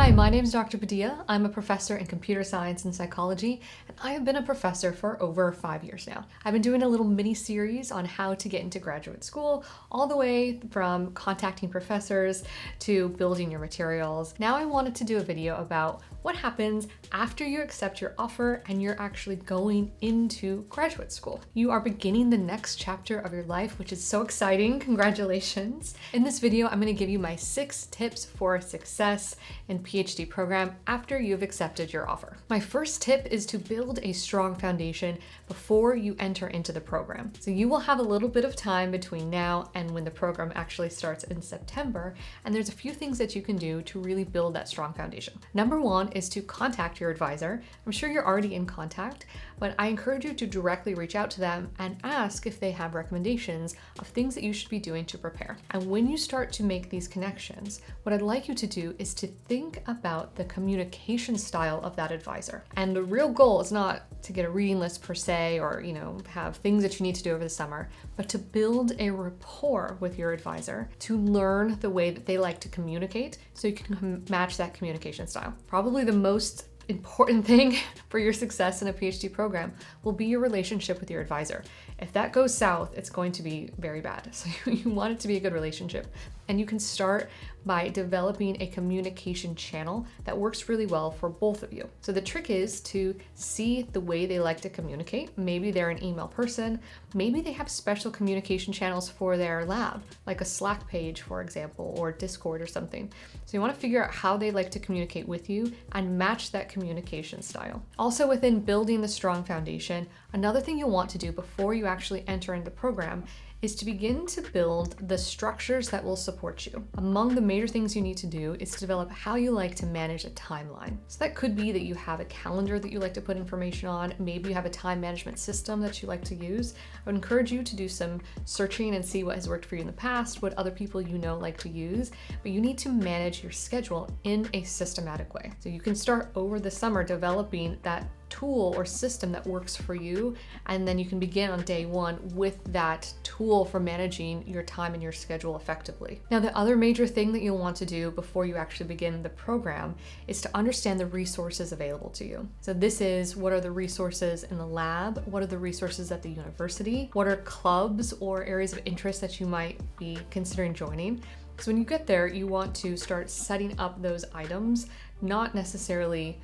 Hi, my name is Dr. Padilla. I'm a professor in computer science and psychology, and I have been a professor for over 5 years now. I've been doing a little mini series on how to get into graduate school, all the way from contacting professors to building your materials. Now I wanted to do a video about what happens after you accept your offer and you're actually going into graduate school. You are beginning the next chapter of your life, which is so exciting. Congratulations. In this video, I'm going to give you my 6 tips for success in PhD program after you've accepted your offer. My first tip is to build a strong foundation before you enter into the program. So you will have a little bit of time between now and when the program actually starts in September, and there's a few things that you can do to really build that strong foundation. Number 1 is to contact your advisor. I'm sure you're already in contact, but I encourage you to directly reach out to them and ask if they have recommendations of things that you should be doing to prepare. And when you start to make these connections, what I'd like you to do is to think about the communication style of that advisor. And the real goal is not to get a reading list per se, or have things that you need to do over the summer, but to build a rapport with your advisor, to learn the way that they like to communicate so you can match that communication style. Probably the most important thing for your success in a PhD program will be your relationship with your advisor. If that goes south, it's going to be very bad. So you want it to be a good relationship. And you can start by developing a communication channel that works really well for both of you. So the trick is to see the way they like to communicate. Maybe they're an email person. Maybe they have special communication channels for their lab, like a Slack page, for example, or Discord or something. So you want to figure out how they like to communicate with you and match that communication style. Also, within building the strong foundation, another thing you'll want to do before you actually enter into the program is to begin to build the structures that will support you. Among the major things you need to do is to develop how you like to manage a timeline. So that could be that you have a calendar that you like to put information on. Maybe you have a time management system that you like to use. I would encourage you to do some searching and see what has worked for you in the past, what other people you know like to use, but you need to manage your schedule in a systematic way. So you can start over the summer developing that tool or system that works for you, and then you can begin on day 1 with that tool for managing your time and your schedule effectively. Now, the other major thing that you'll want to do before you actually begin the program is to understand the resources available to you. So this is, what are the resources in the lab? What are the resources at the university? What are clubs or areas of interest that you might be considering joining? So when you get there, you want to start setting up those items, not necessarily,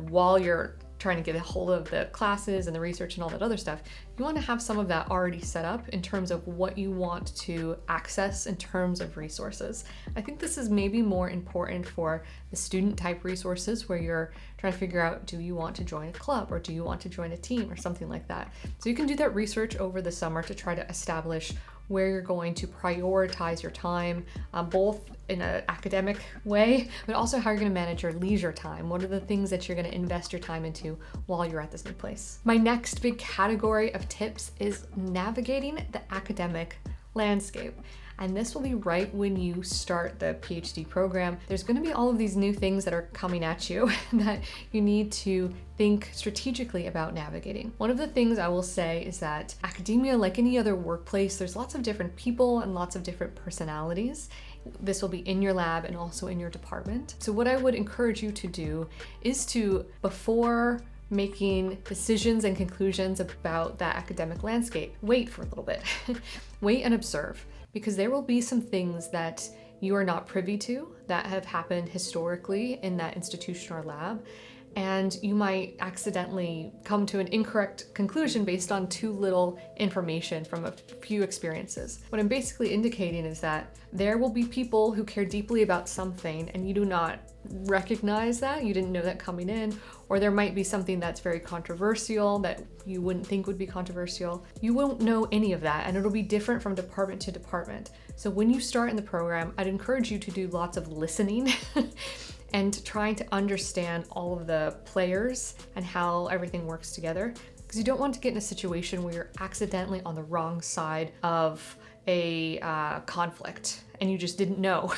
while you're trying to get a hold of the classes and the research and all that other stuff. You want to have some of that already set up in terms of what you want to access in terms of resources. I think this is maybe more important for the student type resources where you're trying to figure out, do you want to join a club or do you want to join a team or something like that? So you can do that research over the summer to try to establish where you're going to prioritize your time, both in an academic way, but also how you're going to manage your leisure time. What are the things that you're going to invest your time into while you're at this new place? My next big category of tips is navigating the academic landscape. And this will be right when you start the PhD program. There's going to be all of these new things that are coming at you that you need to think strategically about navigating. One of the things I will say is that academia, like any other workplace, there's lots of different people and lots of different personalities. This will be in your lab and also in your department. So what I would encourage you to do is to, before making decisions and conclusions about that academic landscape, wait for a little bit. Wait and observe, because there will be some things that you are not privy to that have happened historically in that institution or lab, and you might accidentally come to an incorrect conclusion based on too little information from a few experiences. What I'm basically indicating is that there will be people who care deeply about something and you do not recognize that, you didn't know that coming in, or there might be something that's very controversial that you wouldn't think would be controversial. You won't know any of that, and it'll be different from department to department. So when you start in the program, I'd encourage you to do lots of listening and trying to understand all of the players and how everything works together, because you don't want to get in a situation where you're accidentally on the wrong side of a conflict and you just didn't know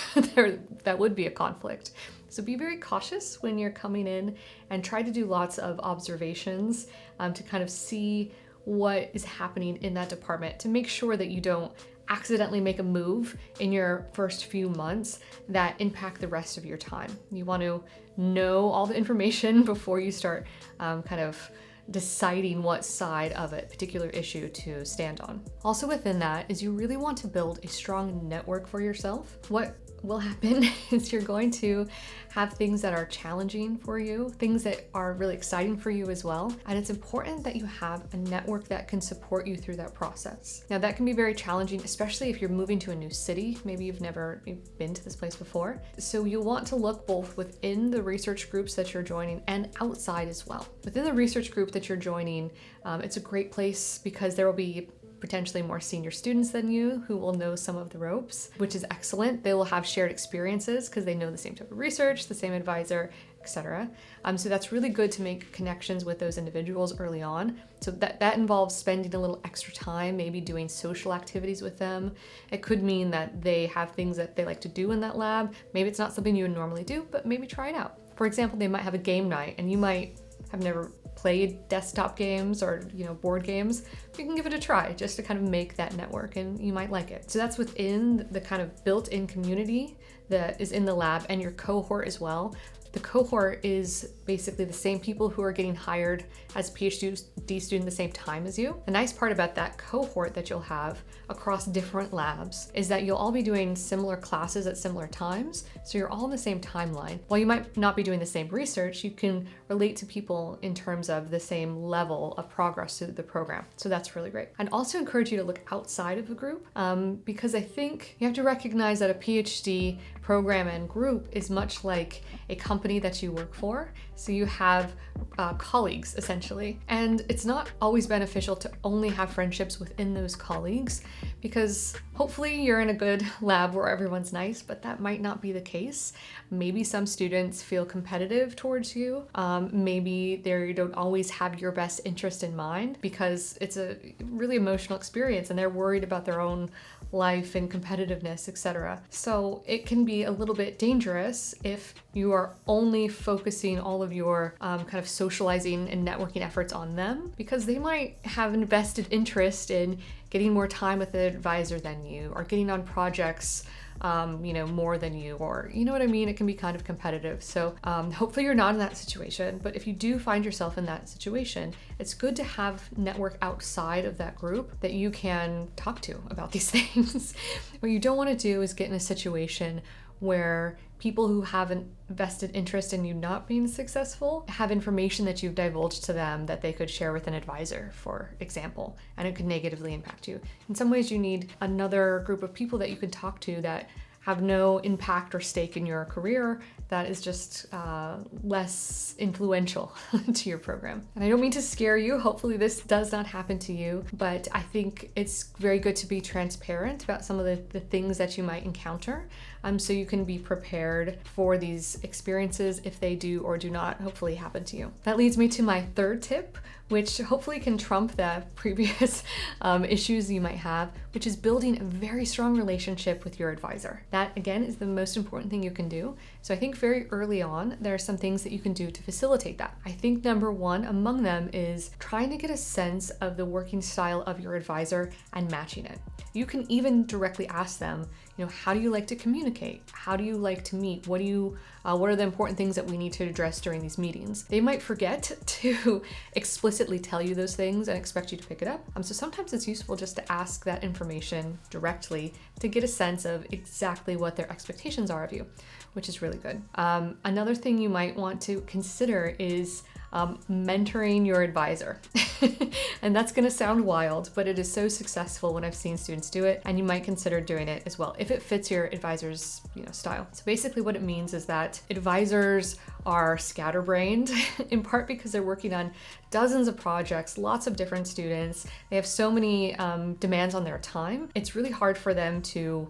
that would be a conflict. So be very cautious when you're coming in and try to do lots of observations to kind of see what is happening in that department to make sure that you don't accidentally make a move in your first few months that impact the rest of your time. You want to know all the information before you start kind of deciding what side of a particular issue to stand on. Also within that is you really want to build a strong network for yourself. What will happen is you're going to have things that are challenging for you, things that are really exciting for you as well. And it's important that you have a network that can support you through that process. Now that can be very challenging, especially if you're moving to a new city. Maybe you've never been to this place before. So you'll want to look both within the research groups that you're joining and outside as well. Within the research group that you're joining, it's a great place because there will be potentially more senior students than you who will know some of the ropes, which is excellent. They will have shared experiences because they know the same type of research, the same advisor, etc. So that's really good to make connections with those individuals early on. So that involves spending a little extra time, maybe doing social activities with them. It could mean that they have things that they like to do in that lab. Maybe it's not something you would normally do, but maybe try it out. For example, they might have a game night and you might have never played desktop games or board games. You can give it a try just to kind of make that network and you might like it. So that's within the kind of built-in community that is in the lab and your cohort as well. The cohort is basically the same people who are getting hired as a PhD student the same time as you. The nice part about that cohort that you'll have across different labs is that you'll all be doing similar classes at similar times, so you're all in the same timeline. While you might not be doing the same research, you can relate to people in terms of the same level of progress through the program. So that's really great. I'd also encourage you to look outside of the group because I think you have to recognize that a PhD program and group is much like a company that you work for. So you have colleagues essentially, and it's not always beneficial to only have friendships within those colleagues because hopefully you're in a good lab where everyone's nice, but that might not be the case. Maybe some students feel competitive towards you. Maybe they don't always have your best interest in mind because it's a really emotional experience and they're worried about their own life and competitiveness, etc. So it can be a little bit dangerous if you are only focusing all of your kind of socializing and networking efforts on them because they might have an vested interest in getting more time with the advisor than you or getting on projects more than you, or you know what I mean? It can be kind of competitive. So hopefully you're not in that situation, but if you do find yourself in that situation, it's good to have network outside of that group that you can talk to about these things. What you don't want to do is get in a situation where people who have a vested interest in you not being successful have information that you've divulged to them that they could share with an advisor, for example, and it could negatively impact you. In some ways, you need another group of people that you can talk to that have no impact or stake in your career, that is just less influential to your program. And I don't mean to scare you, hopefully this does not happen to you, but I think it's very good to be transparent about some of the things that you might encounter, so you can be prepared for these experiences if they do or do not hopefully happen to you. That leads me to my third tip, which hopefully can trump the previous issues you might have, which is building a very strong relationship with your advisor. That, again, is the most important thing you can do. So I think very early on, there are some things that you can do to facilitate that. I think number one among them is trying to get a sense of the working style of your advisor and matching it. You can even directly ask them, how do you like to communicate? How do you like to meet? What are the important things that we need to address during these meetings? They might forget to explicitly tell you those things and expect you to pick it up. So sometimes it's useful just to ask that information directly to get a sense of exactly what their expectations are of you, which is really good. Another thing you might want to consider is mentoring your advisor. And that's going to sound wild, but it is so successful when I've seen students do it, and you might consider doing it as well if it fits your advisor's style. So basically what it means is that advisors are scatterbrained in part because they're working on dozens of projects, lots of different students. They have so many demands on their time. It's really hard for them to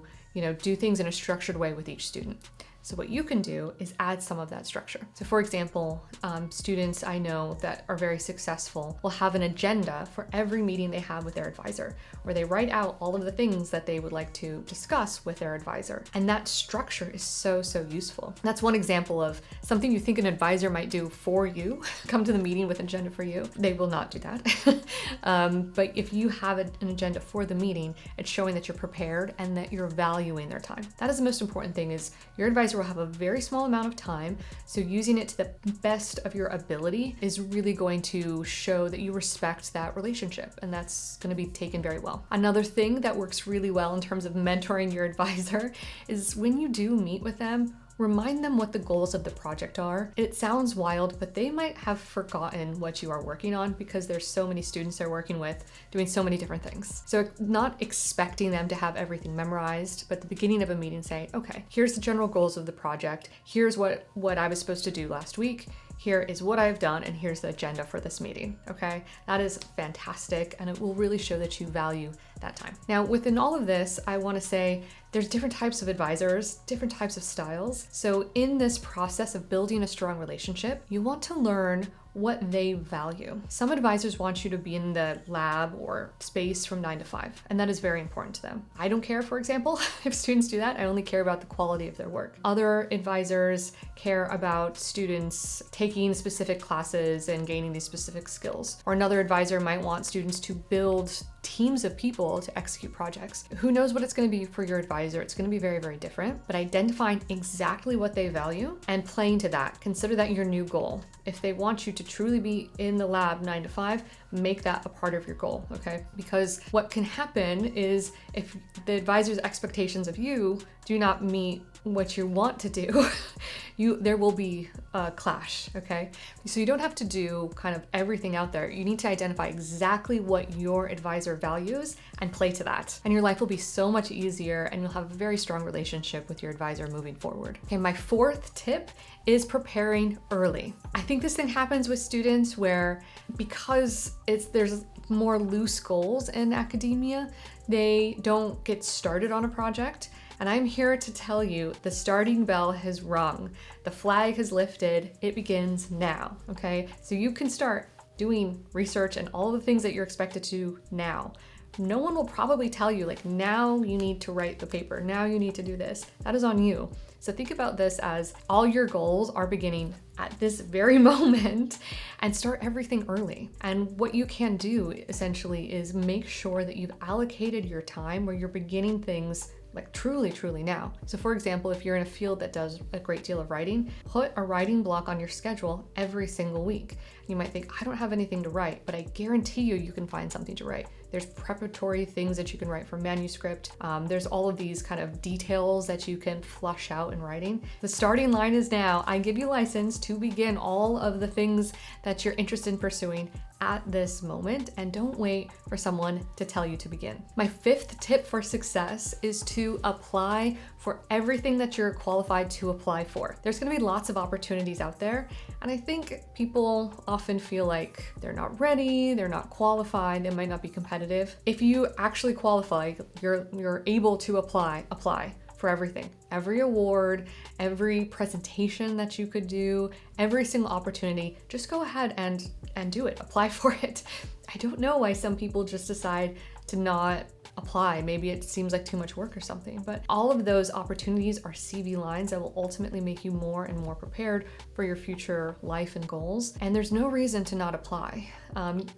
do things in a structured way with each student. So what you can do is add some of that structure. So for example, students I know that are very successful will have an agenda for every meeting they have with their advisor, where they write out all of the things that they would like to discuss with their advisor. And that structure is so useful. That's one example of something you think an advisor might do for you, come to the meeting with an agenda for you. They will not do that. But if you have an agenda for the meeting, it's showing that you're prepared and that you're valuing their time. That is the most important thing, is your advisor will have a very small amount of time, so using it to the best of your ability is really going to show that you respect that relationship, and that's going to be taken very well. Another thing that works really well in terms of mentoring your advisor is when you do meet with them, remind them what the goals of the project are. It sounds wild, but they might have forgotten what you are working on because there's so many students they're working with doing so many different things. So not expecting them to have everything memorized, but at the beginning of a meeting say, okay, here's the general goals of the project. Here's what I was supposed to do last week. Here is what I've done, and here's the agenda for this meeting, okay? That is fantastic, and it will really show that you value that time. Now, within all of this, I wanna say there's different types of advisors, different types of styles. So in this process of building a strong relationship, you want to learn what they value. Some advisors want you to be in the lab or space from 9 to 5, and that is very important to them. I don't care, for example, if students do that. I only care about the quality of their work. Other advisors care about students taking specific classes and gaining these specific skills. Or another advisor might want students to build teams of people to execute projects. Who knows what it's going to be for your advisor? It's going to be very different, but identifying exactly what they value and playing to that. Consider that your new goal. If they want you to truly be in the lab 9 to 5, make that a part of your goal, okay? Because what can happen is if the advisor's expectations of you do not meet what you want to do, there will be a clash, okay? So you don't have to do kind of everything out there. You need to identify exactly what your advisor values and play to that. And your life will be so much easier, and you'll have a very strong relationship with your advisor moving forward. Okay, my fourth tip is preparing early. I think this thing happens with students where because there's more loose goals in academia, they don't get started on a project. And I'm here to tell you the starting bell has rung. The flag has lifted. It begins now, okay? So you can start doing research and all the things that you're expected to do now. No one will probably tell you, like, now you need to write the paper, now you need to do this. That is on you. So think about this as all your goals are beginning at this very moment, and start everything early. And what you can do essentially is make sure that you've allocated your time where you're beginning things like truly now. So for example, if you're in a field that does a great deal of writing, put a writing block on your schedule every single week. You might think, I don't have anything to write, but I guarantee you can find something to write. There's preparatory things that you can write for manuscript. There's all of these kind of details that you can flush out in writing. The starting line is now. I give you license to begin all of the things that you're interested in pursuing at this moment, and don't wait for someone to tell you to begin. My fifth tip for success is to apply for everything that you're qualified to apply for. There's gonna be lots of opportunities out there, and I think people often feel like they're not ready, they're not qualified, they might not be competitive. If you actually qualify, you're able to apply for everything. Every award, every presentation that you could do, every single opportunity, just go ahead and do it, apply for it. I don't know why some people just decide to not apply. Maybe it seems like too much work or something, but all of those opportunities are CV lines that will ultimately make you more and more prepared for your future life and goals. And there's no reason to not apply.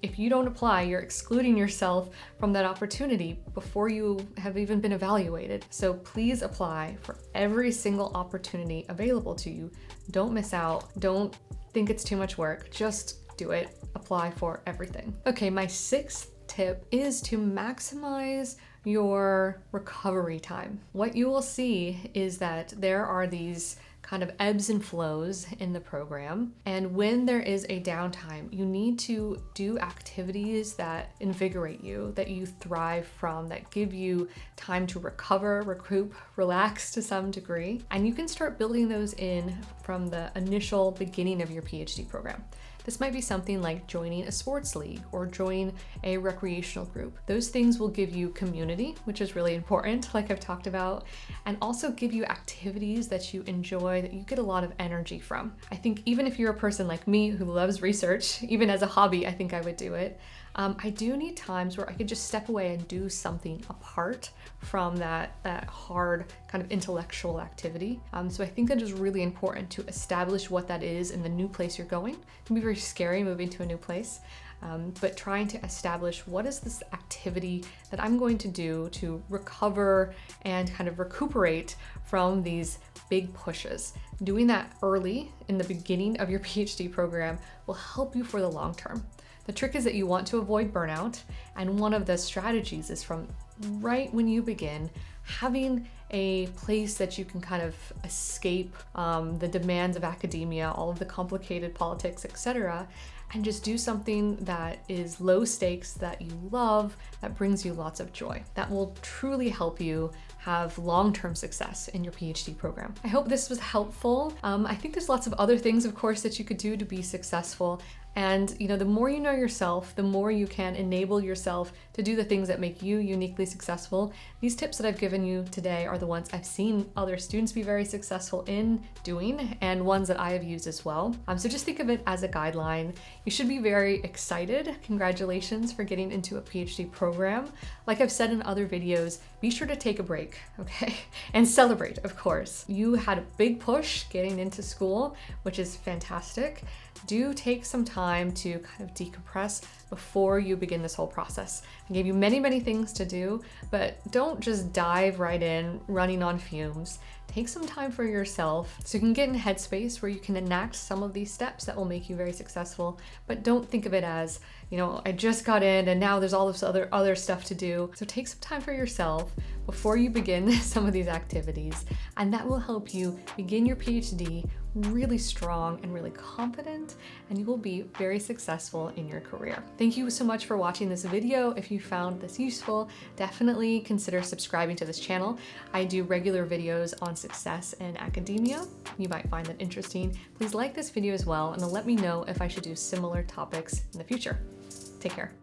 If you don't apply, you're excluding yourself from that opportunity before you have even been evaluated. So please apply for every single opportunity available to you. Don't miss out. Don't think it's too much work. Just do it. Apply for everything. Okay, my sixth tip is to maximize your recovery time. What you will see is that there are these kind of ebbs and flows in the program, and when there is a downtime, you need to do activities that invigorate you, that you thrive from, that give you time to recover, recoup, relax to some degree, and you can start building those in from the initial beginning of your PhD program. This might be something like joining a sports league or join a recreational group. Those things will give you community, which is really important, like I've talked about, and also give you activities that you enjoy, that you get a lot of energy from. I think even if you're a person like me who loves research, even as a hobby, I think I would do it. I do need times where I could just step away and do something apart from that hard kind of intellectual activity. So I think that is really important to establish what that is in the new place you're going. It can be very scary moving to a new place, but trying to establish what is this activity that I'm going to do to recover and kind of recuperate from these big pushes. Doing that early in the beginning of your PhD program will help you for the long term. The trick is that you want to avoid burnout, and one of the strategies is from right when you begin, having a place that you can kind of escape the demands of academia, all of the complicated politics, etc., and just do something that is low stakes, that you love, that brings you lots of joy. That will truly help you have long-term success in your PhD program. I hope this was helpful. I think there's lots of other things, of course, that you could do to be successful. And the more you know yourself, the more you can enable yourself to do the things that make you uniquely successful. These tips that I've given you today are the ones I've seen other students be very successful in doing, and ones that I have used as well. So just think of it as a guideline. You should be very excited. Congratulations for getting into a PhD program. Like I've said in other videos, be sure to take a break, okay? And celebrate, of course. You had a big push getting into school, which is fantastic. Do take some time to kind of decompress before you begin this whole process. I gave you many, many things to do, but don't just dive right in, running on fumes. Take some time for yourself so you can get in a headspace where you can enact some of these steps that will make you very successful, but don't think of it as, I just got in and now there's all this other stuff to do. So take some time for yourself before you begin some of these activities, and that will help you begin your PhD really strong and really confident, and you will be very successful in your career. Thank you so much for watching this video. If you found this useful, definitely consider subscribing to this channel. I do regular videos on success in academia. You might find that interesting. Please like this video as well, and let me know if I should do similar topics in the future. Take care.